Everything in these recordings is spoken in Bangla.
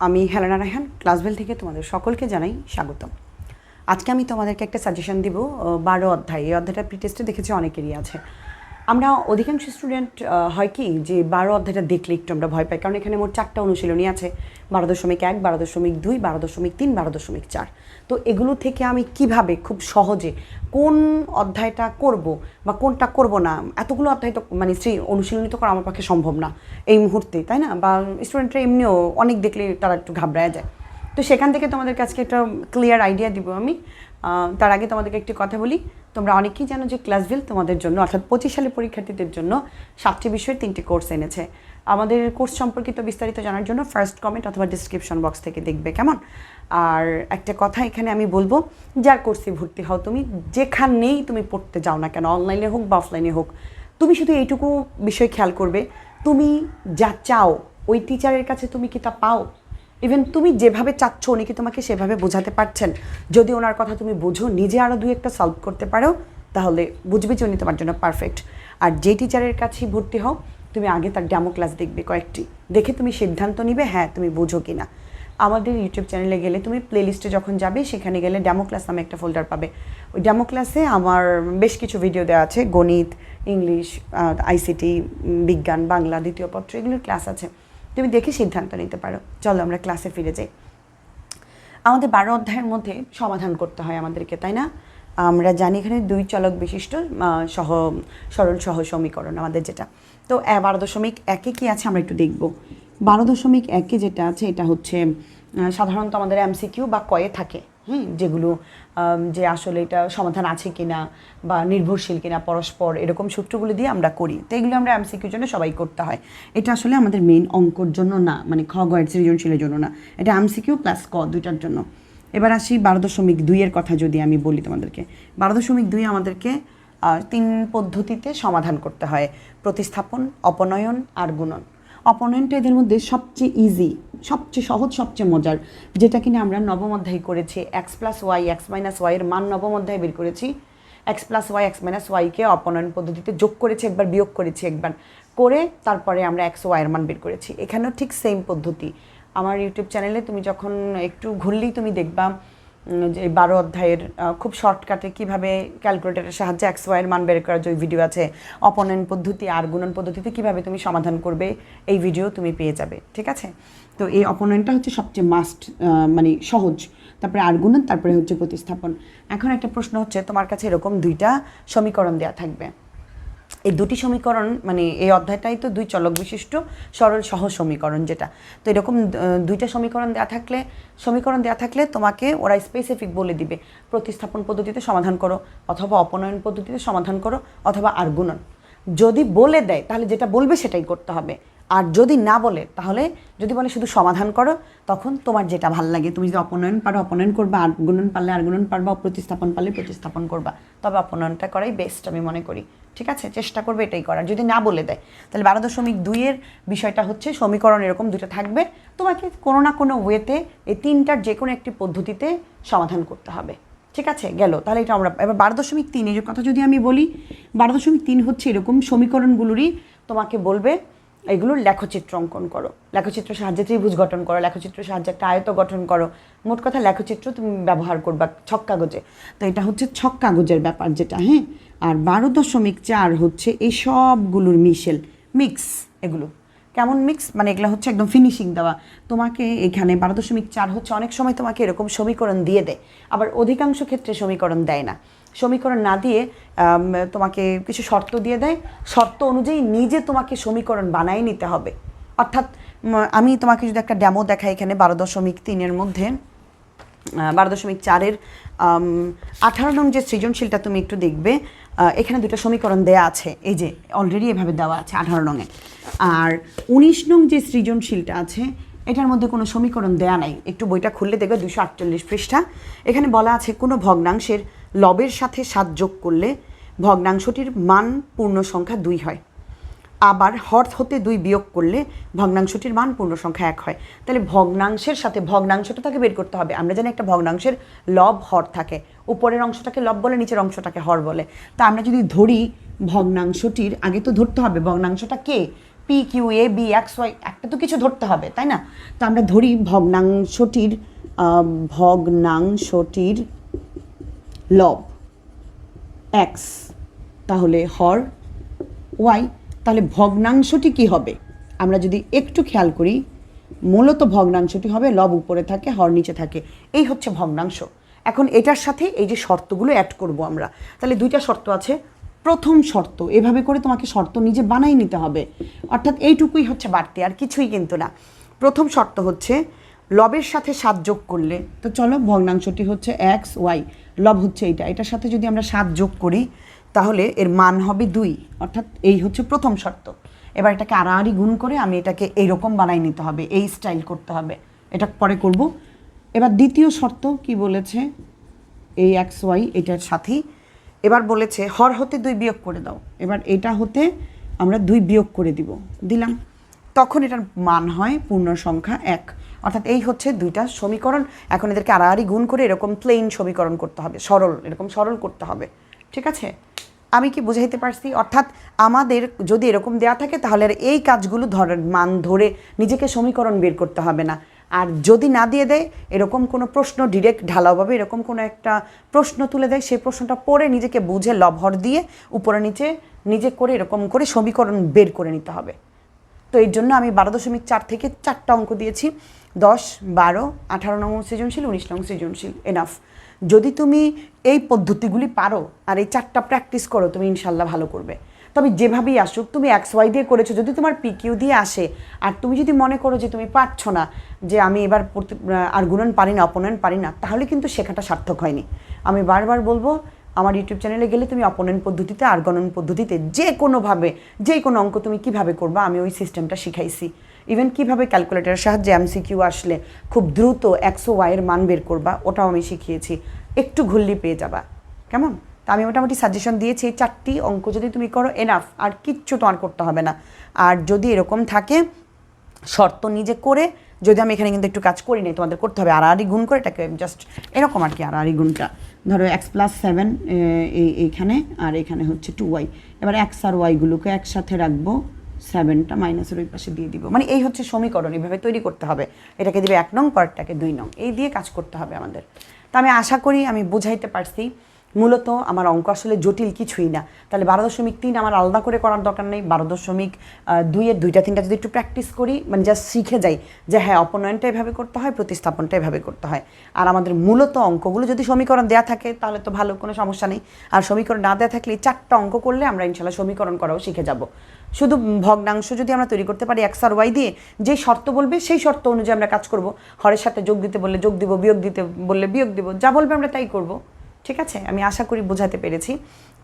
আমি হেলেনা রায়হান ক্লাসভেল থেকে তোমাদের সকলকে জানাই স্বাগতম। আজকে আমি তোমাদেরকে একটা সাজেশন দিব 12 অধ্যায়। এই অধ্যায়টা প্রিটেস্টে দেখেছি অনেকেরই আছে। আমরা অধিকাংশ স্টুডেন্ট হয় কি যে 12 অধ্যায়টা দেখলে একটু আমরা ভয় পাই, কারণ এখানে মোট 4টা অনুশীলনী আছে, 12.1, 12.2, 12.3, 12.4। তো এগুলো থেকে আমি কিভাবে খুব সহজে কোন অধ্যায়টা করব বা কোনটা করব না, এতগুলো অধ্যায় তো মানে সেই অনুশীলনী তো করা আমার পক্ষে সম্ভব না এই মুহূর্তে, তাই না? বা স্টুডেন্টরা এমনিও অনেক দেখলে তারা একটু ঘাবড়ায় যায়। তো সেখান থেকে তোমাদের কাছে একটা ক্লিয়ার আইডিয়া দিব আমি। তার আগে তোমাদেরকে একটি কথা বলি, তোমরা অনেকেই জানো যে ক্লাসভেল তোমাদের জন্য অর্থাৎ 25 সালের পরীক্ষার্থীদের জন্য 7টি বিষয়ের 3টি কোর্স এনেছে। আমাদের কোর্স সম্পর্কিত বিস্তারিত জানার জন্য ফার্স্ট কমেন্ট অথবা ডিসক্রিপশন বক্স থেকে দেখবে, কেমন? আর একটা কথা এখানে আমি বলবো, যার কোর্সে ভর্তি হও তুমি, যেখানেই তুমি পড়তে যাও না কেন, অনলাইনে হোক বা অফলাইনে হোক, তুমি শুধু এইটুকু বিষয় খেয়াল করবে, তুমি যা চাও ওই টিচারের কাছে তুমি কি তা পাও? ইভেন তুমি যেভাবে চাচ্ছ উনি কি তোমাকে সেভাবে বোঝাতে পারছেন? যদি ওনার কথা তুমি বোঝো, নিজে আরও 2-1টা সলভ করতে পারো, তাহলে বুঝবে যে উনি তোমার জন্য পারফেক্ট। আর যে টিচারের কাছেই ভর্তি হও, তুমি আগে তার ডেমো ক্লাস দেখবে কয়েকটি, দেখে তুমি সিদ্ধান্ত নিবে হ্যাঁ তুমি বোঝো কি না। আমাদের ইউটিউব চ্যানেলে গেলে তুমি প্লেলিস্টে যখন যাবে, সেখানে গেলে ডেমো ক্লাস নামে একটা ফোল্ডার পাবে। ওই ডেমো ক্লাসে আমার বেশ কিছু ভিডিও দেওয়া আছে, গণিত, ইংলিশ, আইসিটি, বিজ্ঞান, বাংলা, দ্বিতীয় পত্র, এগুলোর ক্লাস আছে, তুমি দেখে সিদ্ধান্ত নিতে পারো। চলো আমরা ক্লাসে ফিরে যাই। আমাদের 12 অধ্যায়ের মধ্যে সমাধান করতে হয় আমাদেরকে, তাই না? আমরা জানি এখানে 2 চলক বিশিষ্ট সরল সহ সমীকরণ আমাদের যেটা। তো 12.1-এ কী আছে আমরা একটু দেখব। 12.1-এ যেটা আছে এটা হচ্ছে সাধারণত আমাদের এমসিকিউ বা কয়ে থাকে, যেগুলো যে আসলে এটা সমাধান আছে কিনা বা নির্ভরশীল কিনা পরস্পর, এরকম সূত্রগুলো দিয়ে আমরা করি। তো এগুলো আমরা এমসিকিউর জন্য সবাই করতে হয়। এটা আসলে আমাদের মেইন অঙ্কর জন্য না, মানে খ গয়ের সৃজনশীলের জন্য না, এটা এমসিকিউ প্লাস ক দুইটার জন্য। এবার আসি 12.2-এর কথা যদি আমি বলি তোমাদেরকে। 12.2 আমাদেরকে 3 পদ্ধতিতে সমাধান করতে হয়: প্রতিস্থাপন, অপনয়ন আর গুণন। অপনয়নটা এদের মধ্যে সবচেয়ে ইজি, সবচেয়ে সহজ, সবচেয়ে মজার, যেটা কিনা আমরা নবম অধ্যায় করেছি। X plus y, x minus ওয়াইয়ের মান নবম অধ্যায়ে বের করেছি। X plus y, x minus ওয়াইকে অপনয়ন পদ্ধতিতে যোগ করেছি একবার, বিয়োগ করেছি একবার, করে তারপরে আমরা এক্স ওয়াইয়ের মান বের করেছি। এখানেও ঠিক সেম পদ্ধতি। আমার ইউটিউব চ্যানেলে তুমি যখন একটু ঘুরলেই তুমি দেখবা যে 12 অধ্যায়ের খুব শর্টকাটে কীভাবে ক্যালকুলেটরের সাহায্যে এক্স ওয়াইয়ের মান বের করার যে ভিডিও আছে, অপনয়ন পদ্ধতি আর গুণন পদ্ধতিতে কীভাবে তুমি সমাধান করবে, এই ভিডিও তুমি পেয়ে যাবে, ঠিক আছে? তো এই অপনয়নটা হচ্ছে সবচেয়ে মাস্ট, মানে সহজ, তারপরে আর গুণন, তারপরে হচ্ছে প্রতিস্থাপন। এখন একটা প্রশ্ন হচ্ছে, তোমার কাছে এরকম 2টা সমীকরণ দেওয়া থাকবে। এই 2টি সমীকরণ, মানে এই অধ্যায়টাই তো 2 চলক বিশিষ্ট সরল সহ সমীকরণ যেটা। তো এরকম 2টা সমীকরণ দেওয়া থাকলে তোমাকে ওরা স্পেসিফিক বলে দিবে, প্রতিস্থাপন পদ্ধতিতে সমাধান করো, অথবা অপনয়ন পদ্ধতিতে সমাধান করো, অথবা আর গুণন। যদি বলে দেয় তাহলে যেটা বলবে সেটাই করতে হবে, আর যদি না বলে, তাহলে যদি বলে শুধু সমাধান করো, তখন তোমার যেটা ভালো লাগে, তুমি যদি অপনয়ন পারো অপনয়ন করবা, আর গুণন পারলে আর গুণন পারবা, প্রতিস্থাপন পারলে প্রতিস্থাপন করবা। তবে অপনয়নটা করাই বেস্ট আমি মনে করি, ঠিক আছে? চেষ্টা করবে এটাই করার, যদি না বলে দেয়। তাহলে 12.2-এর বিষয়টা হচ্ছে সমীকরণ এরকম 2টা থাকবে, তোমাকে কোনো না কোনো ওয়েতে এই 3টার যে কোনো একটি পদ্ধতিতে সমাধান করতে হবে, ঠিক আছে? গেল। তাহলে এটা আমরা এবার 12.3 এর কথা যদি আমি বলি, 12.3 হচ্ছে এরকম সমীকরণগুলোরই তোমাকে বলবে এগুলোর লেখচিত্র অঙ্কন করো, লেখচিত্রের সাহায্যে ত্রিভুজ গঠন করো, লেখচিত্রের সাহায্যে একটা আয়ত গঠন করো। মোট কথা লেখচিত্র তুমি ব্যবহার করবা ছক কাগজে। তো এটা হচ্ছে ছক কাগজের ব্যাপার যেটা, হ্যাঁ। আর 12.4 হচ্ছে এই সবগুলোর মিক্স। এগুলো কেমন মিক্স, মানে এগুলো হচ্ছে একদম ফিনিশিং দেওয়া। তোমাকে এখানে 12.4 হচ্ছে অনেক সময় তোমাকে এরকম সমীকরণ দিয়ে দেয়, আবার অধিকাংশ ক্ষেত্রে সমীকরণ দেয় না। সমীকরণ না দিয়ে তোমাকে কিছু শর্ত দিয়ে দেয়, শর্ত অনুযায়ী নিজে তোমাকে সমীকরণ বানাই নিতে হবে। অর্থাৎ আমি তোমাকে যদি একটা ডেমো দেখাই, এখানে 12.3-এর মধ্যে 12.4-এর 18 নং যে সৃজনশীলটা তুমি একটু দেখবে, এখানে 2টা সমীকরণ দেয়া আছে, এই যে অলরেডি এভাবে দেওয়া আছে 18 নংয়ে। আর 19 নং যে সৃজনশীলটা আছে, এটার মধ্যে কোনো সমীকরণ দেয়া নাই। একটু বইটা খুললে দেখবে 248 পৃষ্ঠা। এখানে বলা আছে কোনো ভগ্নাংশের লবের সাথে 7 যোগ করলে ভগ্নাংশটির মান পূর্ণ সংখ্যা 2 হয়, আবার হর হতে 2 বিয়োগ করলে ভগ্নাংশটির মান পূর্ণ সংখ্যা 1 হয়। তাহলে ভগ্নাংশের সাথে ভগ্নাংশটা তাকে বের করতে হবে। আমরা জানি একটা ভগ্নাংশের লব হর থাকে, উপরের অংশটাকে লব বলে, নিচের অংশটাকে হর বলে। তা আমরা যদি ধরি ভগ্নাংশটির, আগে তো ধরতে হবে ভগ্নাংশটা কে, P Q A B x Y, একটা তো কিছু ধরতে হবে, তাই না? তো আমরা ধরি ভগ্নাংশটির লব এক্স, তাহলে হর ওয়াই। তাহলে ভগ্নাংশটি কি হবে? আমরা যদি একটু খেয়াল করি, মূলত ভগ্নাংশটি হবে লব উপরে থাকে, হর নিচে থাকে, এই হচ্ছে ভগ্নাংশ। এখন এটার সাথে এই যে শর্তগুলো অ্যাড করব আমরা। তাহলে দুইটা শর্ত আছে। প্রথম শর্ত, এভাবে করে তোমাকে শর্ত নিজে বানাই নিতে হবে, অর্থাৎ এইটুকুই হচ্ছে বাড়তি, আর কিছুই কিন্তু না। প্রথম শর্ত হচ্ছে লবের সাথে 7 যোগ করলে, তো চলো ভগ্নাংশটি হচ্ছে এক্স ওয়াই, লব হচ্ছে এইটা, এটার সাথে যদি আমরা 7 যোগ করি তাহলে এর মান হবে 2, অর্থাৎ এই হচ্ছে প্রথম শর্ত। এবার এটাকে আড়াআড়ি গুণ করে আমি এটাকে এইরকম বানাই নিতে হবে, এই স্টাইল করতে হবে, এটা পরে করব। এবার দ্বিতীয় শর্ত কি বলেছে? এই এক্স ওয়াই এটার সাথেই এবার বলেছে হর হতে 2 বিয়োগ করে দাও। এবার এটা হতে আমরা 2 বিয়োগ করে দিলাম, তখন এটার মান হয় পূর্ণ সংখ্যা 1, অর্থাৎ এই হচ্ছে দুইটা সমীকরণ। এখন এদেরকে আড়াআড়ি গুণ করে এরকম প্লেন সমীকরণ করতে হবে, সরল, এরকম সরল করতে হবে। ঠিক আছে, আমি কি বুঝাইতে পারছি? অর্থাৎ আমাদের যদি এরকম দেওয়া থাকে তাহলে আর এই কাজগুলো মান ধরে নিজেকে সমীকরণ বের করতে হবে না। আর যদি না দিয়ে দেয়, এরকম কোনো প্রশ্ন ডিরেক্ট ঢালাওভাবে এরকম কোনো একটা প্রশ্ন তুলে দেয়, সেই প্রশ্নটা পড়ে নিজেকে বুঝে লবহর দিয়ে উপরে নিচে নিজে করে এরকম করে সমীকরণ বের করে নিতে হবে। তো এর জন্য আমি 12.4 থেকে 4টা অঙ্ক দিয়েছি, 10, 12, 18 নং সৃজনশীল, 19 নং সৃজনশীল, এনাফ। যদি তুমি এই পদ্ধতিগুলি পারো আর এই 4টা প্র্যাকটিস করো, তুমি ইনশাল্লাহ ভালো করবে। তবে যেভাবেই আসুক, তুমি এক্স ওয়াই দিয়ে করেছো, যদি তোমার পিকিউ দিয়ে আসে আর তুমি যদি মনে করো যে তুমি পারছো না, যে আমি এবার আর গুণন পারি না, অপনয়ন পারি না, তাহলে কিন্তু শেখাটা সার্থক হয়নি। আমি বারবার বলবো, আমার ইউটিউব চ্যানেলে গেলে তুমি অপনয়ন পদ্ধতিতে আর গণন পদ্ধতিতে যে কোনোভাবে যে কোনো অঙ্ক তুমি কিভাবে করবা, আমি ওই সিস্টেমটা শিখাইছি। ইভেন কিভাবে ক্যালকুলেটরের সাহায্যে এমসিকিউ আসলে খুব দ্রুত এক্স ও ওয়াইয়ের মান বের করবা, ওটাও আমি শিখিয়েছি। একটু ঘুরলি পেয়ে যাবা, কেমন? তা আমি মোটামুটি সাজেশন দিয়েছি, এই 4টি অঙ্ক যদি তুমি করো এনাফ, আর কিচ্ছু তো আর করতে হবে না। আর যদি এরকম থাকে শর্ত নিজে করে, যদি আমি এখানে কিন্তু একটু কাজ করি নাই, তোমাদের করতে হবে আড়াআড়ি গুণ করে এটাকে জাস্ট এরকম আর কি। আড়াআড়ি গুণটা ধরো x+7 এইখানে, আর এখানে হচ্ছে 2y। এবার এক্স আর ওয়াইগুলোকে একসাথে রাখবো, 7টা মাইনাসের ওই পাশে দিয়ে দিব, মানে এই হচ্ছে সমীকরণ, এইভাবে তৈরি করতে হবে। এটাকে দিবে 1 নং, পরেরটাকে 2 নং, এই দিয়ে কাজ করতে হবে আমাদের। তা আমি আশা করি আমি বুঝাইতে পারছি। মূলত আমার অঙ্ক আসলে জটিল কিছুই না। তাহলে 12.3 আমার আলাদা করে করার দরকার নেই, 12.2-এর 2টা-3টা যদি একটু প্র্যাকটিস করি, মানে জাস্ট শিখে যাই যে হ্যাঁ অপনয়নটা এভাবে করতে হয়, প্রতিস্থাপনটা এভাবে করতে হয়। আর আমাদের মূলত অঙ্কগুলো যদি সমীকরণ দেওয়া থাকে তাহলে তো ভালো, কোনো সমস্যা নেই। আর সমীকরণ না দেওয়া থাকলে 4টা অঙ্ক করলে আমরা ইনশাল্লাহ সমীকরণ করাও শিখে যাব। শুধু ভগ্নাংশ যদি আমরা তৈরি করতে পারি এক্স আর ওয়াই দিয়ে, যেই শর্ত বলবে সেই শর্ত অনুযায়ী আমরা কাজ করব। হরের সাথে যোগ দিতে বললে যোগ দিব, বিয়োগ দিতে বললে বিয়োগ দিব, যা বলবে আমরা তাই করব। ঠিক আছে, আমি আশা করি বোঝাতে পেরেছি।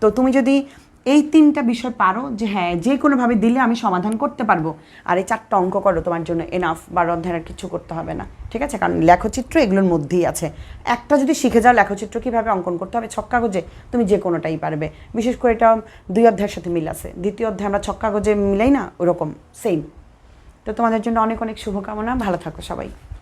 তো তুমি যদি এই 3টা বিষয় পারো, যে হ্যাঁ যে কোনোভাবে দিলে আমি সমাধান করতে পারবো, আর এই 4টা অঙ্ক করো, তোমার জন্য এনাফ। 12 অধ্যায়ের আর কিছু করতে হবে না, ঠিক আছে? কারণ লেখচিত্র এগুলোর মধ্যেই আছে। একটা যদি শিখে যাও লেখচিত্র কীভাবে অঙ্কন করতে হবে ছক কাগজে, তুমি যে কোনোটাই পারবে। বিশেষ করে এটা 2 অধ্যায়ের সাথে মিল আছে, 2য় অধ্যায় আমরা ছক কাগজে মিলাই না, ওরকম সেম। তো তোমাদের জন্য অনেক অনেক শুভকামনা, ভালো থাকো সবাই।